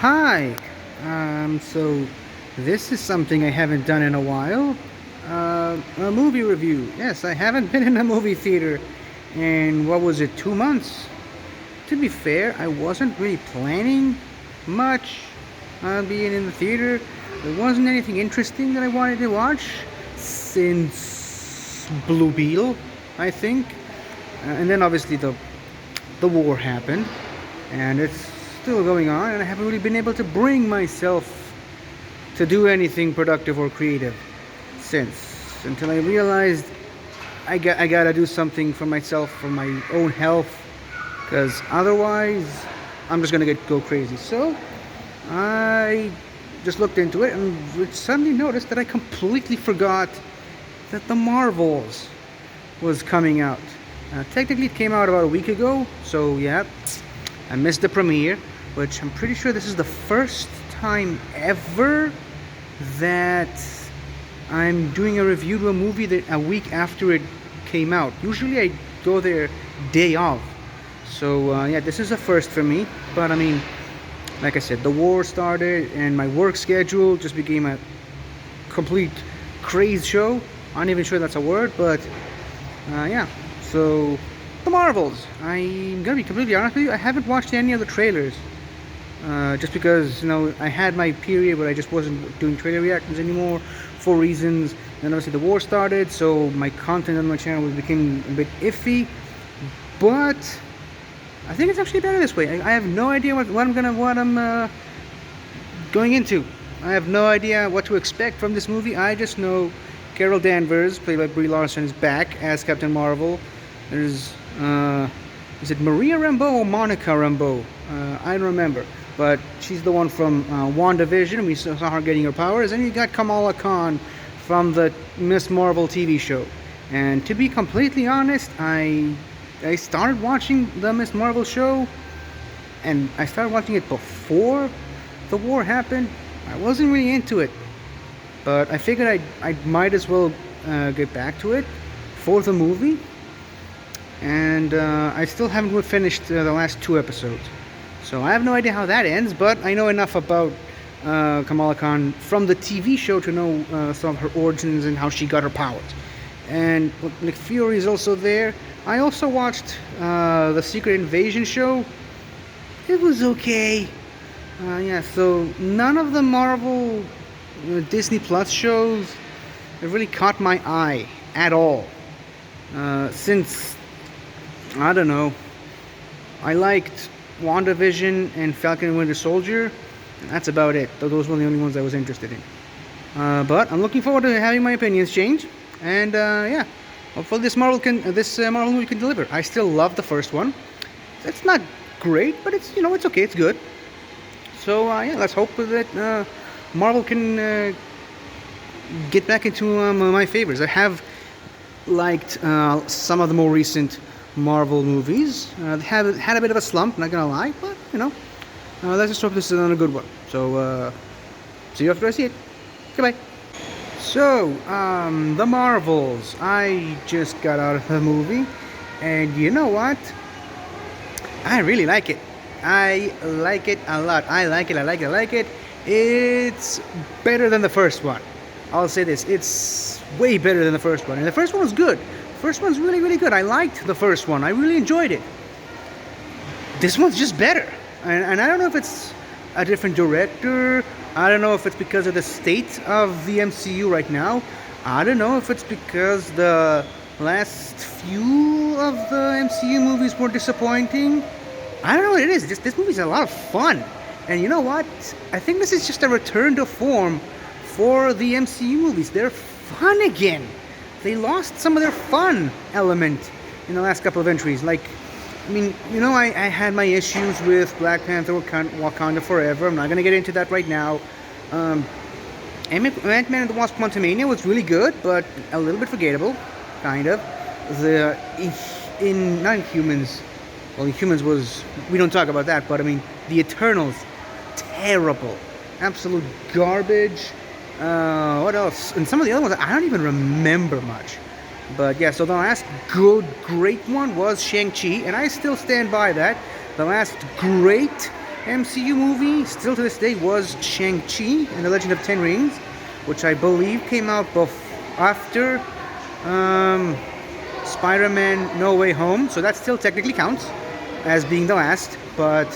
Hi. So this is something I haven't done in a while. A movie review. Yes, I haven't been in a movie theater in, what was it, 2 months? To be fair, I wasn't really planning much on being in the theater. There wasn't anything interesting that I wanted to watch since Blue Beetle, I think. And then obviously the war happened, and it's still going on, and I haven't really been able to bring myself to do anything productive or creative since, until I realized I gotta do something for myself, for my own health, because otherwise I'm just gonna go crazy. So I just looked into it and suddenly noticed that I completely forgot that the Marvels was coming out. Technically, it came out about a week ago, so yeah, I missed the premiere, which I'm pretty sure this is the first time ever that I'm doing a review to a movie that a week after it came out. Usually I go there day of. So yeah, this is a first for me, but I mean, like I said, the war started and my work schedule just became a complete craze show. I'm not even sure that's a word, but yeah. So, the Marvels. I'm gonna be completely honest with you. I haven't watched any of the trailers, just because I had my period where I just wasn't doing trailer reactions anymore for reasons. Then obviously the war started, so my content on my channel became a bit iffy. But I think it's actually better this way. I have no idea what I'm going into. I have no idea what to expect from this movie. I just know Carol Danvers, played by Brie Larson, is back as Captain Marvel. There's, is it Maria Rambeau or Monica Rambeau? I don't remember. But she's the one from WandaVision. We saw her getting her powers. And you got Kamala Khan from the Miss Marvel TV show. And to be completely honest, I started watching the Miss Marvel show. And I started watching it before the war happened. I wasn't really into it. But I figured I might as well get back to it for the movie. And I still haven't finished the last 2 episodes. So I have no idea how that ends, but I know enough about Kamala Khan from the TV show to know some of her origins and how she got her powers. And Nick Fury is also there. I also watched the Secret Invasion show. It was okay. Yeah, so none of the Marvel Disney Plus shows have really caught my eye at all. Since, I don't know, I liked WandaVision and Falcon and Winter Soldier, and that's about it. Those were the only ones I was interested in. But I'm looking forward to having my opinions change, and yeah, hopefully this Marvel movie can deliver. I still love the first one. It's not great, but it's okay. It's good. So yeah, let's hope that Marvel can get back into my favorites. I have liked some of the more recent Marvel movies. Had a bit of a slump, not gonna lie, but let's just hope this is on a good one. So see you after I see it. Goodbye. So the Marvels. I just got out of the movie, and you know what? I really like it. I like it a lot. I like it. It's better than the first one. I'll say this. It's way better than the first one. And the first one was good. The first one's really, really good. I liked the first one. I really enjoyed it. This one's just better. And I don't know if it's a different director. I don't know if it's because of the state of the MCU right now. I don't know if it's because the last few of the MCU movies were disappointing. I don't know what it is. This movie's a lot of fun. And you know what? I think this is just a return to form for the MCU movies. They're fun again. They lost some of their fun element in the last couple of entries. Like, I mean, I had my issues with Black Panther, Wakanda Forever. I'm not going to get into that right now. Ant-Man and the Wasp: Quantumania was really good, but a little bit forgettable, kind of. The Inhumans, well, Inhumans was, we don't talk about that, but I mean, the Eternals, terrible, absolute garbage. What else? And some of the other ones I don't even remember much. But yeah, so the last great one was Shang-Chi, and I still stand by that. The last great MCU movie, still to this day, was Shang-Chi and the Legend of Ten Rings, which I believe came out after Spider-Man No Way Home, so that still technically counts as being the last, but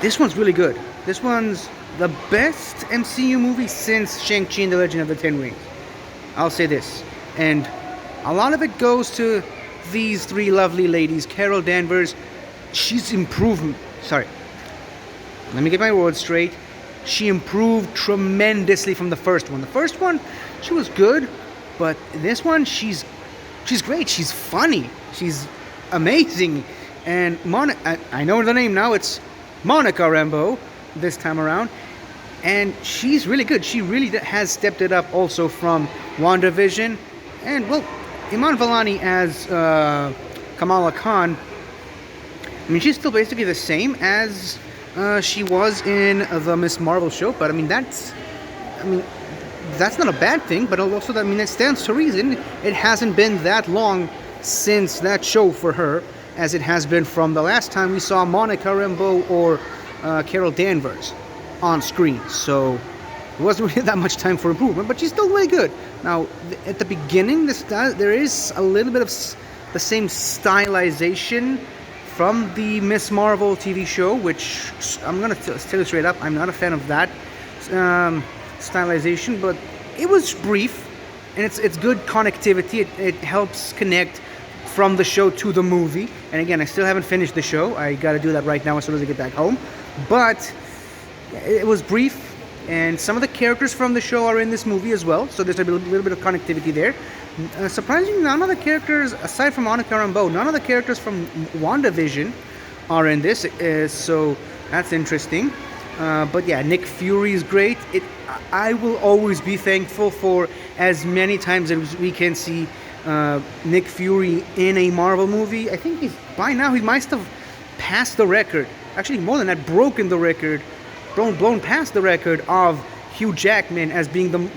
this one's really good. This one's the best MCU movie since Shang-Chi and the Legend of the Ten Rings. I'll say this. And a lot of it goes to these three lovely ladies. Carol Danvers, she's improved. Sorry. Let me get my words straight. She improved tremendously from the first one. The first one, she was good, but this one, she's great. She's funny. She's amazing. And I know the name now. It's Monica Rambeau this time around. And she's really good. She really has stepped it up also from WandaVision. And, well, Iman Vellani as Kamala Khan, I mean, she's still basically the same as she was in the Miss Marvel show. But, I mean, that's not a bad thing. But also, it stands to reason. It hasn't been that long since that show for her as it has been from the last time we saw Monica Rambeau or Carol Danvers on screen. So it wasn't really that much time for improvement, but she's still really good. Now, at the beginning, there is a little bit of the same stylization from the Miss Marvel TV show, which I'm going to tell you straight up, I'm not a fan of that stylization, but it was brief, and it's good connectivity. It helps connect from the show to the movie. And again, I still haven't finished the show. I got to do that right now as soon as I get back home. But it was brief, and some of the characters from the show are in this movie as well, so there's a little bit of connectivity there. Surprisingly, none of the characters, aside from Monica Rambeau, none of the characters from WandaVision are in this, so that's interesting. But yeah, Nick Fury is great. I will always be thankful for as many times as we can see Nick Fury in a Marvel movie. I think by now he must have passed the record. Actually, more than that, broken the record, blown past the record of Hugh Jackman as being the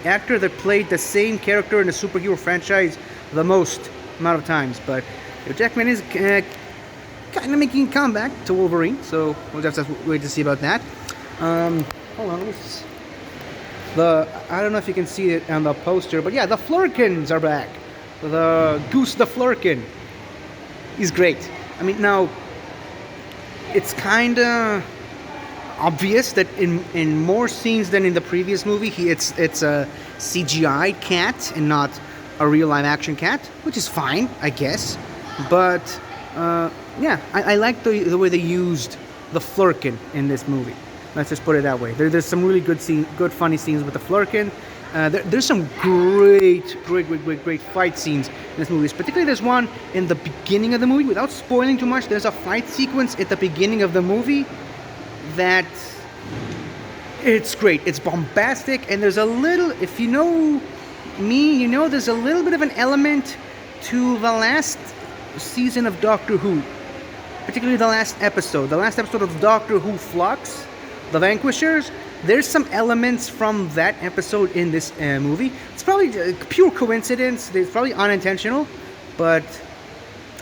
actor that played the same character in the superhero franchise the most amount of times. But Hugh Jackman is kind of making a comeback to Wolverine, so we'll just have to wait to see about that. Hold on, I don't know if you can see it on the poster, but yeah, the Flurkins are back. The Goose the Flurkin. He's great. I mean, now, it's kind of obvious that in more scenes than in the previous movie, it's a CGI cat and not a real live-action cat, which is fine, I guess. But, yeah, I like the way they used the Flurkin in this movie. Let's just put it that way. There's some really good funny scenes with the Flurkin. There's some great fight scenes in this movie. Particularly, there's one in the beginning of the movie. Without spoiling too much, there's a fight sequence at the beginning of the movie that it's great. It's bombastic, and there's a little, if you know me, you know there's a little bit of an element to the last season of Doctor Who. Particularly the last episode of Doctor Who Flux, The Vanquishers. There's some elements from that episode in this movie. It's probably pure coincidence. It's probably unintentional, but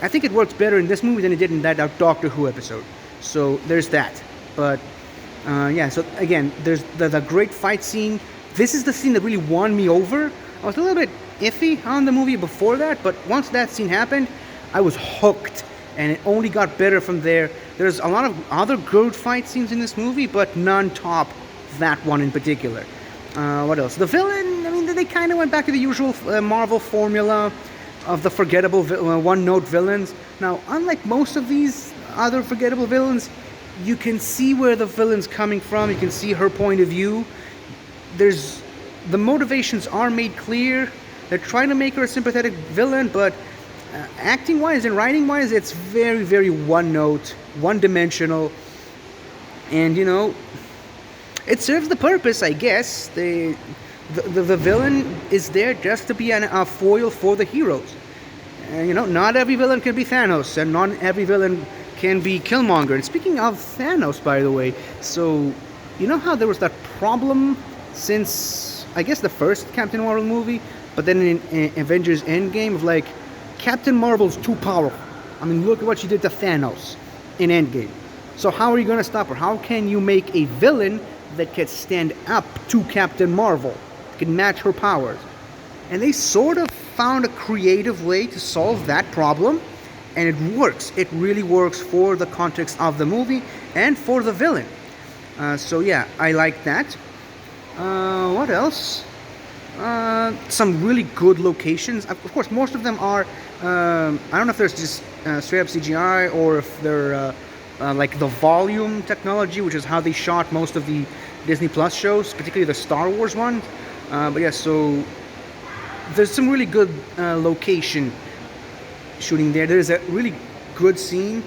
I think it works better in this movie than it did in that Doctor Who episode. So there's that. But yeah, so again, there's the great fight scene. This is the scene that really won me over. I was a little bit iffy on the movie before that, but once that scene happened, I was hooked. And it only got better from there. There's a lot of other good fight scenes in this movie, but none top that one in particular. What else? The villain, I mean, they kind of went back to the usual Marvel formula of the forgettable one-note villains. Now, unlike most of these other forgettable villains, you can see where the villain's coming from. You can see her point of view. The motivations are made clear. They're trying to make her a sympathetic villain, but acting-wise and writing-wise, it's very, very one-note, one-dimensional, and it serves the purpose, I guess. The villain is there just to be a foil for the heroes. Not every villain can be Thanos, and not every villain can be Killmonger. And speaking of Thanos, by the way, so you know how there was that problem since, I guess, the first Captain Marvel movie, but then in Avengers Endgame of Captain Marvel's too powerful. I mean, look at what she did to Thanos. in Endgame. So how are you going to stop her? How can you make a villain that can stand up to Captain Marvel, can match her powers? And they sort of found a creative way to solve that problem, and it works. It really works for the context of the movie and for the villain. So yeah, I like that. What else? Some really good locations. Of course, most of them are. I don't know if there's just straight up CGI or if they're like the volume technology, which is how they shot most of the Disney Plus shows, particularly the Star Wars ones. But yeah, so there's some really good location shooting there. There's a really good scene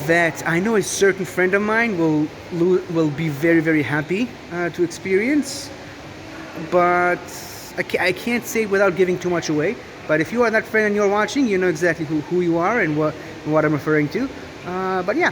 that I know a certain friend of mine will be very, very happy to experience. But I can't say without giving too much away. But if you are that friend and you're watching, you know exactly who you are and what I'm referring to. But yeah,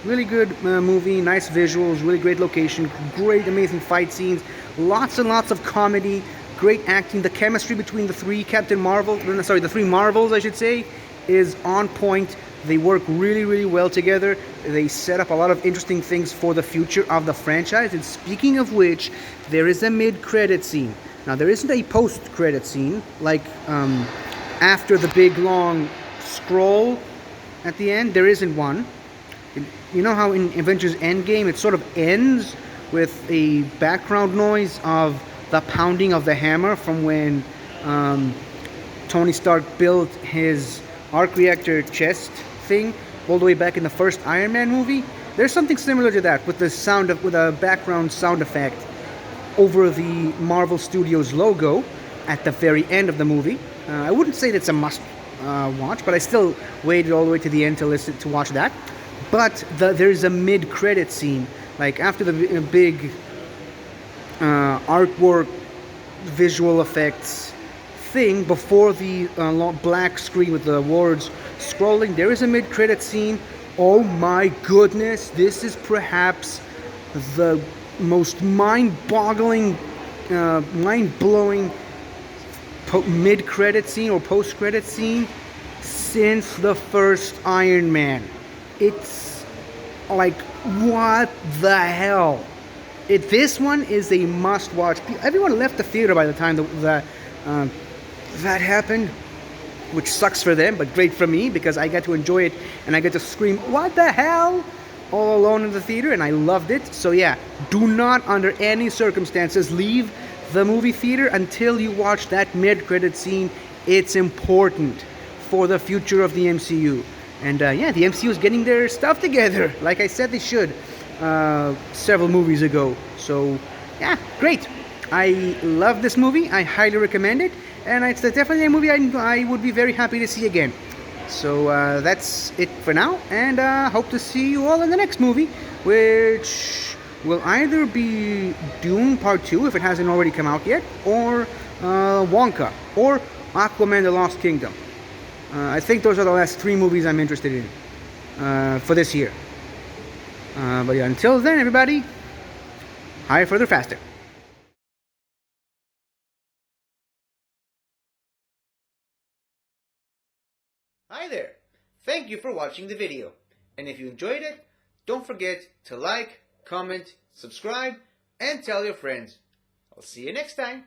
really good movie, nice visuals, really great location, great, amazing fight scenes, lots and lots of comedy, great acting. The chemistry between the three the three Marvels, I should say, is on point. They work really, really well together. They set up a lot of interesting things for the future of the franchise. And speaking of which, there is a mid-credit scene. Now, there isn't a post-credit scene, like after the big, long scroll at the end. There isn't one. You know how in Avengers Endgame, it sort of ends with a background noise of the pounding of the hammer from when Tony Stark built his arc reactor chest thing all the way back in the first Iron Man movie. There's something similar to that with a background sound effect over the Marvel Studios logo at the very end of the movie. I wouldn't say that's a must watch, but I still waited all the way to the end to watch that. But there's a mid-credit scene, like after the big artwork, visual effects thing, before the black screen with the words scrolling. There is a mid-credit scene. Oh my goodness, this is perhaps the most mind-boggling, mind-blowing mid-credit scene or post-credit scene since the first Iron Man. It's like, what the hell? This one is a must-watch. Everyone left the theater by the time that happened, which sucks for them, but great for me because I got to enjoy it and I get to scream, "What the hell?" all alone in the theater, and I loved it. So yeah, do not under any circumstances leave the movie theater until you watch that mid-credit scene. It's important for the future of the MCU. And yeah, the MCU is getting their stuff together, like I said they should several movies ago. So yeah, great. I love this movie. I highly recommend it, and it's definitely a movie I would be very happy to see again. So that's it for now, and hope to see you all in the next movie, which will either be Dune Part 2, if it hasn't already come out yet, or Wonka, or Aquaman The Lost Kingdom. I think those are the last 3 movies I'm interested in for this year. But yeah, until then, everybody, higher, further, faster. Hi there! Thank you for watching the video. And if you enjoyed it, don't forget to like, comment, subscribe, and tell your friends. I'll see you next time.